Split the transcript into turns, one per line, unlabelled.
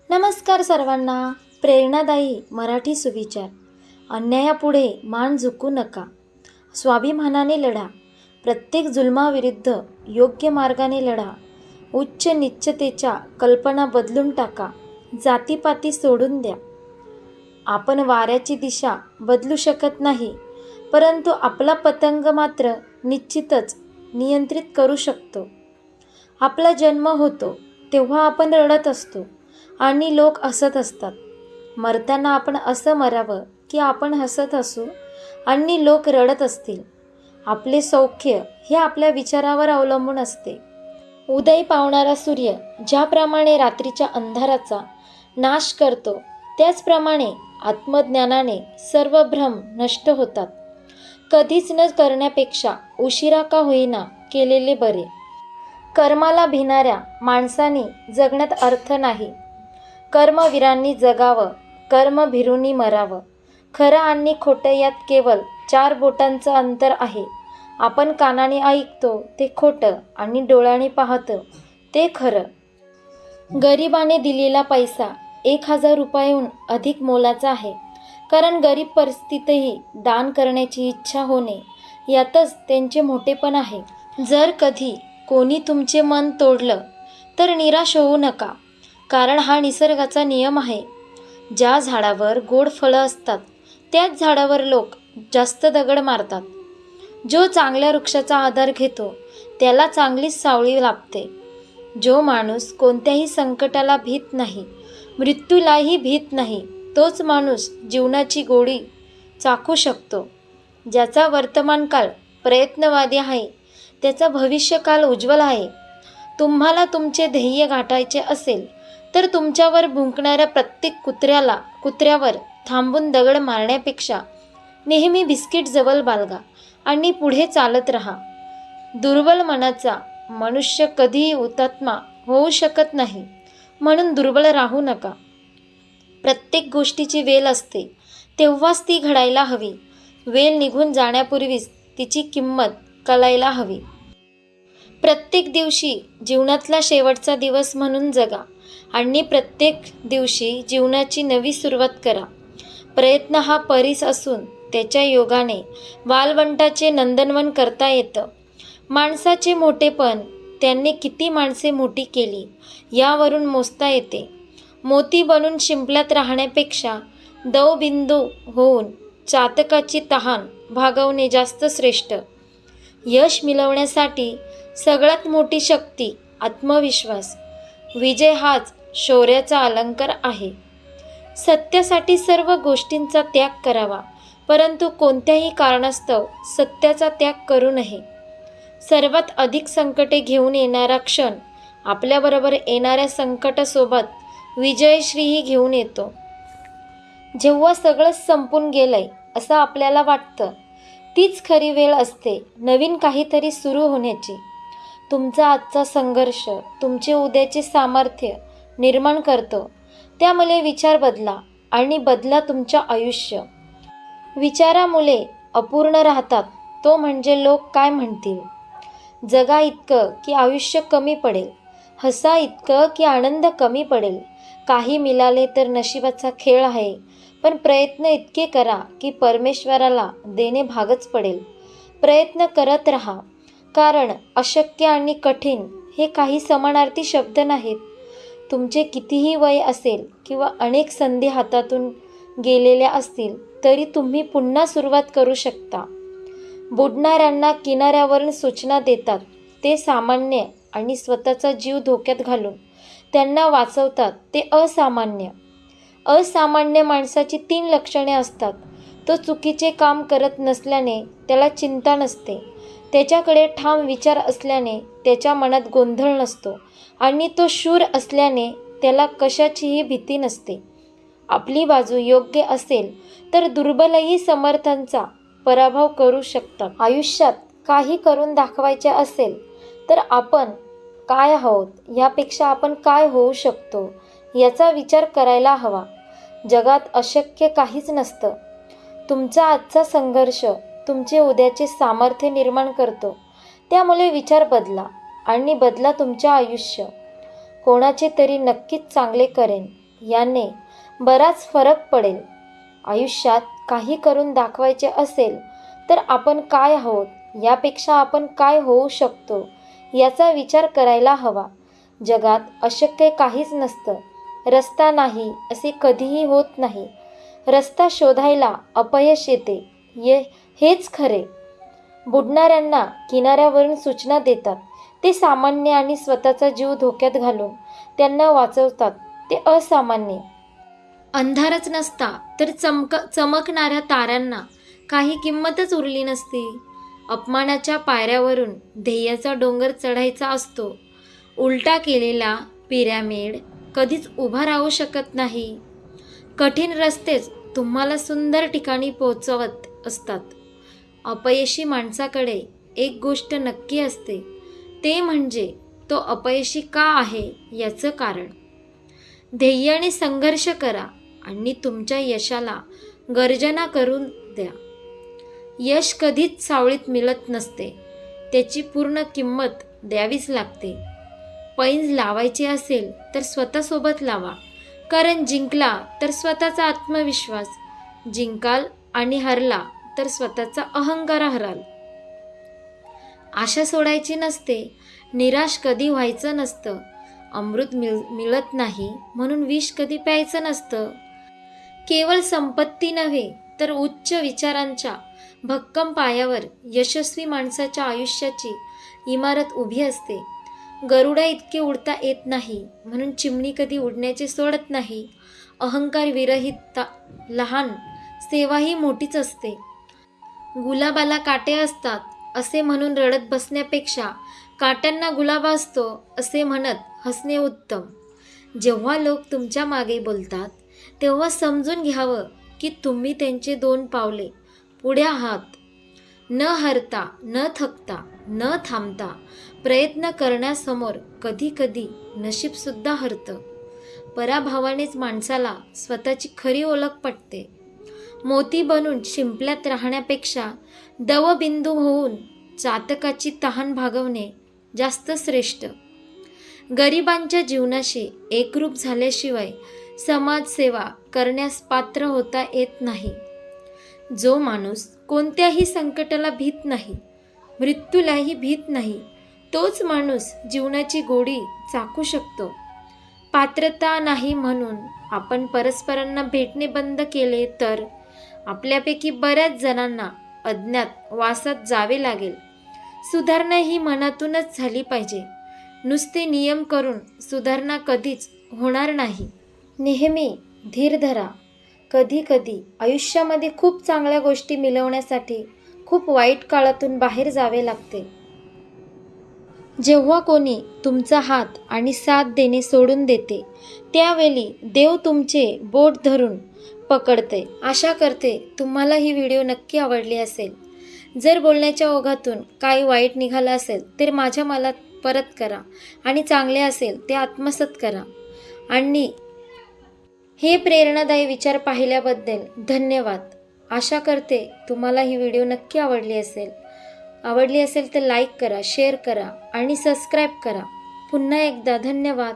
नमस्कार सर्वांना. प्रेरणादायी मराठी सुविचार. अन्यायापुढे मान झुकू नका. स्वाभिमानाने लढा. प्रत्येक जुलमाविरुद्ध योग्य मार्गाने लढा. उच्च नीचतेच्या कल्पना बदलून टाका. जातीपाती सोडून द्या. आपण वाऱ्याची दिशा बदलू शकत नाही, परंतु आपला पतंग मात्र निश्चितच नियंत्रित करू शकतो. आपला जन्म होतो तेव्हा आपण रडत असतो आणि लोक हसत असतात. मरताना आपण असं मरावं की आपण हसत असू आणि लोक रडत असतील. आपले सौख्य हे आपल्या विचारावर अवलंबून असते. उदय पावणारा सूर्य ज्याप्रमाणे रात्रीच्या अंधाराचा नाश करतो, त्याचप्रमाणे आत्मज्ञानाने सर्व भ्रम नष्ट होतात. कधीच न करण्यापेक्षा उशिरा का होईना केलेले बरे. कर्माला भिणाऱ्या माणसाने जगण्यात अर्थ नाही. कर्मवीरांनी जगावं, कर्मभीरूंनी मरावं. खरं आणि खोटं यात केवळ 4 बोटांचं अंतर आहे. आपण कानाने ऐकतो ते खोटं आणि डोळ्याने पाहतो ते खरं. गरिबाने दिलेला पैसा 1000 रुपयांहून अधिक मोलाचा आहे, कारण गरीब परिस्थितीतही दान करण्याची इच्छा होणे यातच त्यांचे मोठेपण आहे. जर कधी कोणी तुमचे मन तोडलं तर निराश होऊ नका, कारण हा निसर्गाचा नियम आहे. ज्या झाडावर गोड फळं असतात त्याच झाडावर लोक जास्त दगड मारतात. जो चांगल्या वृक्षाचा आधार घेतो त्याला चांगलीच सावली लाभते. जो माणूस कोणत्याही संकटाला भीत नाही, मृत्यूलाही भीत नाही, तोच माणूस जीवनाची गोडी चाखू शकतो. ज्याचा वर्तमानकाळ प्रयत्नवादी आहे त्याचा भविष्यकाल उज्ज्वल आहे. तुम्हाला तुमचे ध्येय गाठायचे असेल तर तुमच्यावर भुंकणाऱ्या प्रत्येक कुत्र्यावर थांबून दगड मारण्यापेक्षा नेहमी बिस्किट जवळ बाळगा आणि पुढे चालत राहा. दुर्बल मनाचा मनुष्य कधीही हुतात्मा होऊ शकत नाही, म्हणून दुर्बल राहू नका. प्रत्येक गोष्टीची वेळ असते तेव्हाच ती घडायला हवी. वेळ निघून जाण्यापूर्वीच तिची किंमत कळायला हवी. प्रत्येक दिवशी जीवनातला शेवटचा दिवस म्हणून जगा आणि प्रत्येक दिवशी जीवनाची नवी सुरुवात करा. प्रयत्न हा परीस असून त्याच्या योगाने वाळवंटाचे नंदनवन करता येतं. माणसाचे मोठेपण त्यांनी किती माणसे मोठी केली यावरून मोजता येते. मोती बनून शिंपल्यात राहण्यापेक्षा दवबिंदू होऊन चातकाची तहान भागवणे जास्त श्रेष्ठ. यश मिळवण्यासाठी सगळ्यात मोठी शक्ती आत्मविश्वास. विजय हाच शौर्याचा अलंकार आहे. सत्यासाठी सर्व गोष्टींचा त्याग करावा, परंतु कोणत्याही कारणास्तव सत्याचा त्याग करू नये. सर्वात अधिक संकटे घेऊन येणारा क्षण आपल्याबरोबर येणाऱ्या संकटासोबत विजयश्रीही घेऊन येतो. जेव्हा सगळंच संपून गेलंय असं आपल्याला वाटतं, तीच खरी वेळ असते नवीन काहीतरी सुरू होण्याची. तुमचा आजचा संघर्ष तुमचे उद्याचे सामर्थ्य निर्माण करतो. त्यामुळे विचार बदला आणि बदला तुमच्या आयुष्य. विचारामुळे अपूर्ण राहतात, तो म्हणजे लोक काय म्हणतील. जगा इतकं की आयुष्य कमी पडेल, हसा इतकं की आनंद कमी पडेल. काही मिळाले तर नशिबाचा खेळ आहे, पण प्रयत्न इतके करा की परमेश्वराला देणे भागच पडेल. प्रयत्न करत राहा, कारण अशक्य आणि कठीण हे काही समानार्थी शब्द नाहीत. तुमचे कितीही वय असेल किंवा अनेक संधी हातातून गेलेल्या असतील तरी तुम्ही पुन्हा सुरुवात करू शकता. बुडणाऱ्यांना किनाऱ्यावरून सूचना देतात ते सामान्य, आणि स्वतःचा जीव धोक्यात घालून त्यांना वाचवतात ते असामान्य. असामान्य माणसाची 3 लक्षणे असतात. तो चुकीचे काम करत नसल्याने त्याला चिंता नसते, त्याच्याकडे ठाम विचार असल्याने त्याच्या मनात गोंधळ नसतो, आणि तो शूर असल्याने त्याला कशाचीही भीती नसते. आपली बाजू योग्य असेल तर दुर्बलही समर्थांचा पराभव करू शकतात. आयुष्यात काही करून दाखवायचे असेल तर आपण काय आहोत यापेक्षा आपण काय होऊ शकतो याचा विचार करायला हवा. जगात अशक्य काहीच नसतं. तुमचा आजचा संघर्ष तुमचे उद्याचे सामर्थ्य निर्माण करतो. त्यामुळे विचार बदला आणि बदला तुमचे आयुष्य. कोणाचे तरी नक्कीच चांगले करेन याने बराच फरक पडेल. आयुष्यात काही करून दाखवायचे असेल तर आपण काय आहोत यापेक्षा आपण काय होऊ शकतो याचा विचार करायला हवा. जगात अशक्य काहीच नसतं. रस्ता नाही असे कधीही होत नाही. रस्ता शोधायला अपयश येते हेच खरे. बुडणाऱ्यांना किनाऱ्यावरून सूचना देतात ते सामान्य आणि स्वतःचा जीव धोक्यात घालून त्यांना वाचवतात ते असामान्य. अंधारच नसता तर चमकणाऱ्या ताऱ्यांना काही किंमतच उरली नसती. अपमानाच्या पायऱ्यावरून ध्येयाचा डोंगर चढायचा असतो. उलटा केलेला पिरॅमिड कधीच उभा राहू शकत नाही. कठीण रस्तेच तुम्हाला सुंदर ठिकाणी पोहोचवत असतात. अपयशी माणसाकडे एक गोष्ट नक्की असते, ते म्हणजे तो अपयशी का आहे याचं कारण. ध्येयाने संघर्ष करा आणि तुमच्या यशाला गर्जना करून द्या. यश कधीच सावळीत मिळत नसते. त्याची पूर्ण किंमत द्यावीच लागते. पैंज लावायचे असेल तर स्वतःसोबत लावा, कारण जिंकला तर स्वतःचा आत्मविश्वास जिंकाल आणि हरला तर स्वतःचा अहंकार हराल. आशा सोडायची नसते, निराश कधी व्हायचं नसतं. अमृत मिळत नाही म्हणून विष कधी प्यायचं नसतं. केवळ संपत्ती नव्हे तर उच्च विचारांच्या भक्कम पायावर यशस्वी माणसाच्या आयुष्याची इमारत उभी असते. गरुडा इतके उडता येत नाही म्हणून चिमणी कधी उडण्याचे सोडत नाही. अहंकार विरहित लहान सेवाही मोठीच असते. गुलाबाला काटे असतात असे म्हणून रडत बसण्यापेक्षा काट्यांना गुलाब असतो असे म्हणत हसणे उत्तम. जेव्हा लोक तुमच्या मागे बोलतात तेव्हा समजून घ्यावं की तुम्ही त्यांचे 2 पावले पुढे आहात. न हरता, न थकता, न थांबता प्रयत्न करण्यासमोर कधी कधी नशीबसुद्धा हरतं. पराभवानेच माणसाला स्वतःची खरी ओळख पटते. मोती बनून शिंपल्यात राहण्यापेक्षा दवबिंदू होऊन चातकाची तहान भागवणे जास्त श्रेष्ठ. गरिबांच्या जीवनाशी एकरूप झाल्याशिवाय समाजसेवा करण्यास पात्र होता येत नाही. जो माणूस कोणत्याही संकटाला भीत नाही, मृत्यूलाही भीत नाही, तोच माणूस जीवनाची गोडी चाखू शकतो. पात्रता नाही म्हणून आपण परस्परांना भेटणे बंद केले तर आपल्यापैकी बऱ्याच जणांना अज्ञात वासात जावे लागेल. सुधारणा ही मनातूनच झाली पाहिजे. नुसते नियम करून सुधारणा कधीच होणार नाही. नेहमी धीर धरा. कधी कधी आयुष्यामध्ये खूप चांगल्या गोष्टी मिळवण्यासाठी खूप वाईट काळातून बाहेर जावे लागते. जेव्हा कोणी तुमचा हात आणि साथ देणे सोडून देते त्यावेळी देव तुमचे बोट धरून पकडते. आशा करते तुम्हाला ही व्हिडिओ नक्की आवडली असेल. जर बोलण्याच्या ओघातून काही वाईट निघालं असेल तर माझ्या मनात परत करा आणि चांगले असेल ते आत्मसात करा. आणि हे प्रेरणादायी विचार पाहिल्याबद्दल धन्यवाद. आशा करते तुम्हाला ही व्हिडिओ नक्की आवडली असेल तर लाईक करा, शेअर करा आणि सबस्क्राईब करा. पुन्हा एकदा धन्यवाद.